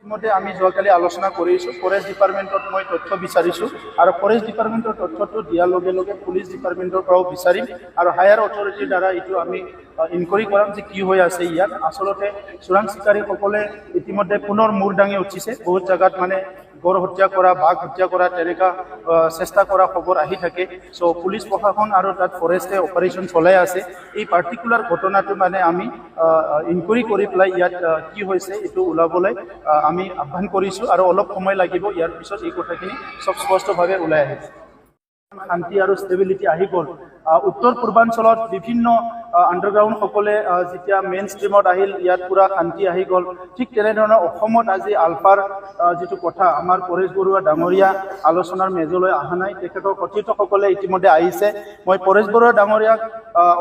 ইতিমধ্যে আমি যোৱাকালি আলোচনা কৰিছোঁ ফৰেষ্ট ডিপাৰ্টমেণ্টত মই তথ্য বিচাৰিছোঁ আৰু ফৰেষ্ট ডিপাৰ্টমেণ্টৰ তথ্যটো দিয়াৰ লগে লগে পুলিচ ডিপাৰ্টমেণ্টৰ পৰাও বিচাৰিম আৰু হায়াৰ অথৰিটিৰ দ্বাৰা এইটো আমি ইনকুৱাৰী কৰাম যে কি হৈ আছে ইয়াত। আচলতে চোৰাং চিকাৰীসকলে ইতিমধ্যে পুনৰ মূৰ দাঙি উঠিছে। বহুত জেগাত মানে গড় হত্যা কৰা, বাঘ হত্যা কৰা, তেনেকুৱা চেষ্টা কৰা খবৰ আহি থাকে। চ' পুলিচ প্ৰশাসন আৰু তাত ফৰেষ্টে অপাৰেশ্যন চলাই আছে। এই পাৰ্টিকুলাৰ ঘটনাটো মানে আমি ইনকুৱাৰী কৰি পেলাই ইয়াত কি হৈছে এইটো ওলাবলৈ আমি আহ্বান কৰিছোঁ আৰু অলপ সময় লাগিব। ইয়াৰ পিছত এই কথাখিনি চব স্পষ্টভাৱে ওলাই আহিছে। শান্তি আৰু ষ্টেবিলিটি আহি গ'ল। উত্তৰ পূৰ্বাঞ্চলত বিভিন্ন আণ্ডাৰগ্ৰাউণ্ডসকলে যেতিয়া মেইন ষ্ট্ৰীমত আহিল, ইয়াত পুৰা শান্তি আহি গ'ল। ঠিক তেনেধৰণৰ অসমত আজি আলফাৰ যিটো কথা, আমাৰ পৰেশ বৰুৱা ডাঙৰীয়া আলোচনাৰ মেজলৈ অহা নাই। তেখেতৰ কথিতসকলে ইতিমধ্যে আহিছে। মই পৰেশ বৰুৱা ডাঙৰীয়াক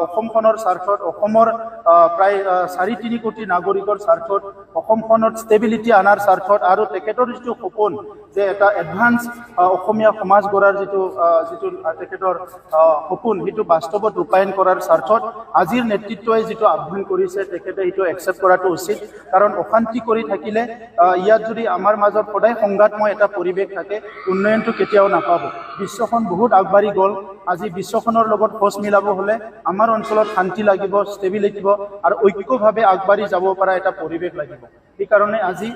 অসমখনৰ স্বাৰ্থত, অসমৰ প্ৰায় 4.3 কোটি নাগৰিকৰ স্বাৰ্থত, অসমখনত ষ্টেবিলিটি অনাৰ স্বাৰ্থত আৰু তেখেতৰ যিটো সপোন যে এটা এডভান্স অসমীয়া সমাজ গঢ়াৰ যিটো তেখেতৰ সপোন, সেইটো বাস্তৱত ৰূপায়ণ কৰাৰ স্বাৰ্থত আজিৰ নেতৃত্বই যিটো আহ্বান কৰিছে তেখেতে সেইটো একচেপ্ট কৰাটো উচিত। কাৰণ অশান্তি কৰি থাকিলে ইয়াত যদি আমাৰ মাজত সদায় সংঘাতময় এটা পৰিৱেশ থাকে, উন্নয়নটো কেতিয়াও নাপাব। বিশ্বখন বহুত আগবাঢ়ি গ'ল। আজি বিশ্বখনৰ লগত খোজ মিলাব হ'লে আমাৰ অঞ্চলত শান্তি লাগিব, ষ্টেবিলিটি লাগিব আৰু ঐক্যভাৱে আগবাঢ়ি যাব পৰা এটা পৰিৱেশ লাগিব। সেইকাৰণে আজি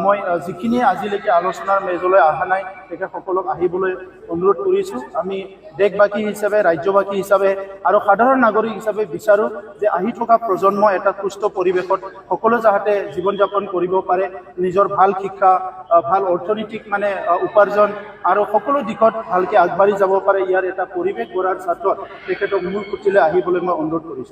মই যিখিনিয়ে আজিলৈকে আলোচনাৰ মেজলৈ অহা নাই তেখেতসকলক আহিবলৈ অনুৰোধ কৰিছোঁ। আমি দেশবাসী হিচাপে, ৰাজ্যবাসী হিচাপে আৰু সাধাৰণ নাগৰিক হিচাপে বিচাৰোঁ যে আহি থকা প্ৰজন্ম এটা সুস্থ পৰিৱেশত সকলো যাতে জীৱন যাপন কৰিব পাৰে, নিজৰ ভাল শিক্ষা, ভাল অৰ্থনৈতিক মানে উপাৰ্জন আৰু সকলো দিশত ভালকৈ আগবাঢ়ি যাব পাৰে, ইয়াৰ এটা পৰিৱেশ গঢ়াৰ স্বাৰ্থত তেখেতক মূল খুঁটিলৈ আহিবলৈ মই অনুৰোধ কৰিছোঁ।